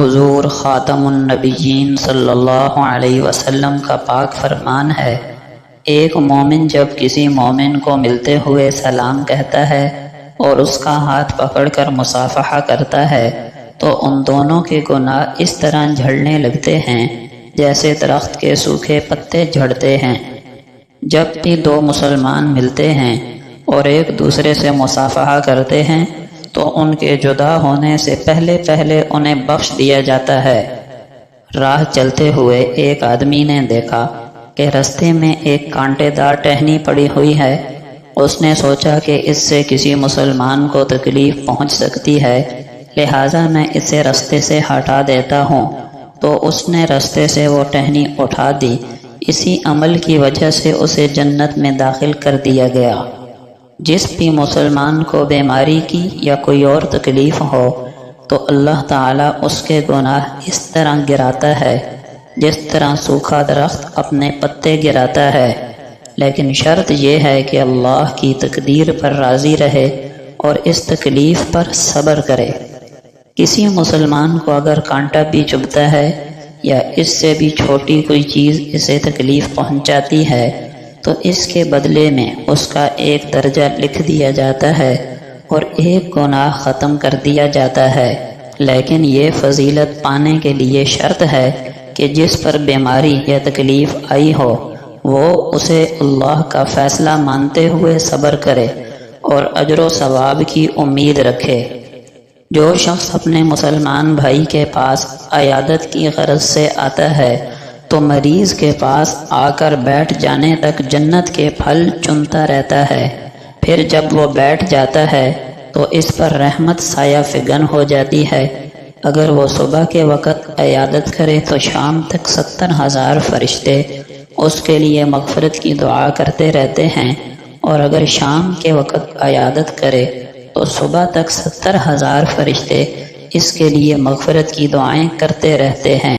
حضور خاتم النبیین صلی اللہ علیہ وسلم کا پاک فرمان ہے، ایک مومن جب کسی مومن کو ملتے ہوئے سلام کہتا ہے اور اس کا ہاتھ پکڑ کر مصافحہ کرتا ہے تو ان دونوں کے گناہ اس طرح جھڑنے لگتے ہیں جیسے درخت کے سوکھے پتے جھڑتے ہیں۔ جب بھی دو مسلمان ملتے ہیں اور ایک دوسرے سے مصافحہ کرتے ہیں تو ان کے جدا ہونے سے پہلے انہیں بخش دیا جاتا ہے۔ راہ چلتے ہوئے ایک آدمی نے دیکھا کہ رستے میں ایک کانٹے دار ٹہنی پڑی ہوئی ہے۔ اس نے سوچا کہ اس سے کسی مسلمان کو تکلیف پہنچ سکتی ہے، لہٰذا میں اسے رستے سے ہٹا دیتا ہوں، تو اس نے رستے سے وہ ٹہنی اٹھا دی۔ اسی عمل کی وجہ سے اسے جنت میں داخل کر دیا گیا۔ جس بھی مسلمان کو بیماری کی یا کوئی اور تکلیف ہو تو اللہ تعالیٰ اس کے گناہ اس طرح گراتا ہے جس طرح سوکھا درخت اپنے پتے گراتا ہے، لیکن شرط یہ ہے کہ اللہ کی تقدیر پر راضی رہے اور اس تکلیف پر صبر کرے۔ کسی مسلمان کو اگر کانٹا بھی چبھتا ہے یا اس سے بھی چھوٹی کوئی چیز اسے تکلیف پہنچاتی ہے تو اس کے بدلے میں اس کا ایک درجہ لکھ دیا جاتا ہے اور ایک گناہ ختم کر دیا جاتا ہے، لیکن یہ فضیلت پانے کے لیے شرط ہے کہ جس پر بیماری یا تکلیف آئی ہو وہ اسے اللہ کا فیصلہ مانتے ہوئے صبر کرے اور اجر و ثواب کی امید رکھے۔ جو شخص اپنے مسلمان بھائی کے پاس عیادت کی غرض سے آتا ہے تو مریض کے پاس آ کر بیٹھ جانے تک جنت کے پھل چنتا رہتا ہے، پھر جب وہ بیٹھ جاتا ہے تو اس پر رحمت سایہ فگن ہو جاتی ہے۔ اگر وہ صبح کے وقت عیادت کرے تو شام تک 70,000 فرشتے اس کے لیے مغفرت کی دعا کرتے رہتے ہیں، اور اگر شام کے وقت عیادت کرے تو صبح تک 70,000 فرشتے اس کے لیے مغفرت کی دعائیں کرتے رہتے ہیں۔